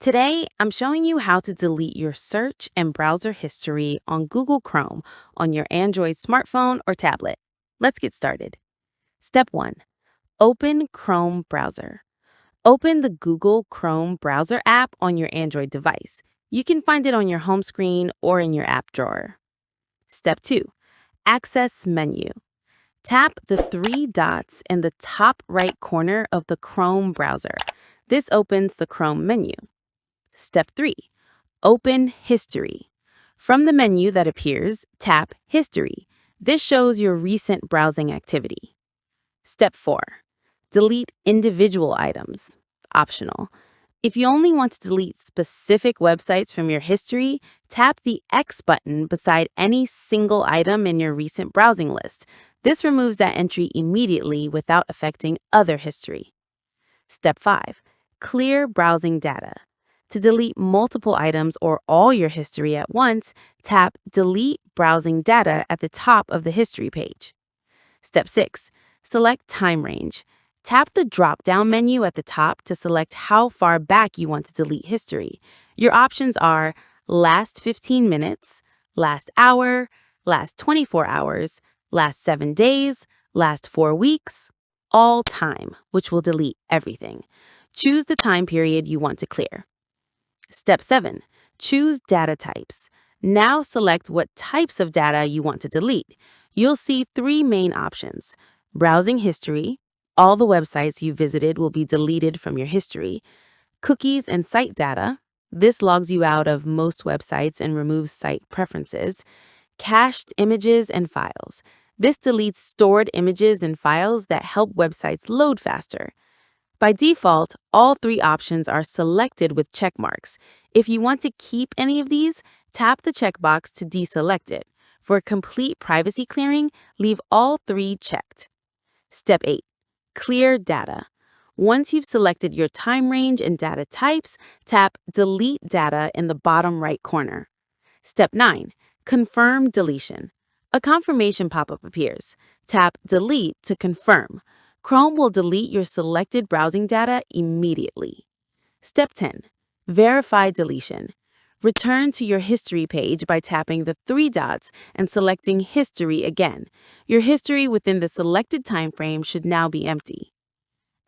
Today, I'm showing you how to delete your search and browser history on Google Chrome on your Android smartphone or tablet. Let's get started. Step 1. Open Chrome browser. Open the Google Chrome browser app on your Android device. You can find it on your home screen or in your app drawer. Step 2. Access menu. Tap the three dots in the top right corner of the Chrome browser. This opens the Chrome menu. Step 3. Open History. From the menu that appears, tap History. This shows your recent browsing activity. Step 4. Delete individual items. Optional. If you only want to delete specific websites from your history, tap the X button beside any single item in your recent browsing list. This removes that entry immediately without affecting other history. Step 5. Clear browsing data. To delete multiple items or all your history at once, tap Delete Browsing Data at the top of the history page. Step 6. Select Time Range. Tap the drop-down menu at the top to select how far back you want to delete history. Your options are last 15 minutes, last hour, last 24 hours, last 7 days, last 4 weeks, all time, which will delete everything. Choose the time period you want to clear. Step 7. Choose data types. Now select what types of data you want to delete. You'll see 3 main options. Browsing history. All the websites you visited will be deleted from your history. Cookies and site data. This logs you out of most websites and removes site preferences. Cached images and files. This deletes stored images and files that help websites load faster. By default, all 3 options are selected with check marks. If you want to keep any of these, tap the checkbox to deselect it. For complete privacy clearing, leave all 3 checked. Step 8. Clear data. Once you've selected your time range and data types, tap Delete Data in the bottom right corner. Step 9. Confirm deletion. A confirmation pop-up appears. Tap Delete to confirm. Chrome will delete your selected browsing data immediately. Step 10. Verify deletion. Return to your history page by tapping the 3 dots and selecting History again. Your history within the selected time frame should now be empty.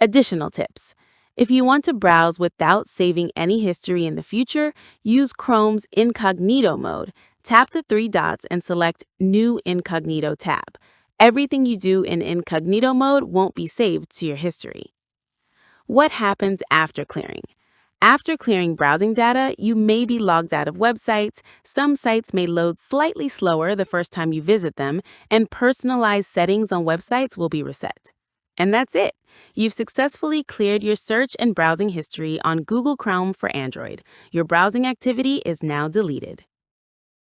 Additional tips. If you want to browse without saving any history in the future, use Chrome's Incognito Mode. Tap the 3 dots and select New Incognito tab. Everything you do in Incognito Mode won't be saved to your history. What happens after clearing? After clearing browsing data, you may be logged out of websites. Some sites may load slightly slower the first time you visit them, and personalized settings on websites will be reset. And that's it. You've successfully cleared your search and browsing history on Google Chrome for Android. Your browsing activity is now deleted.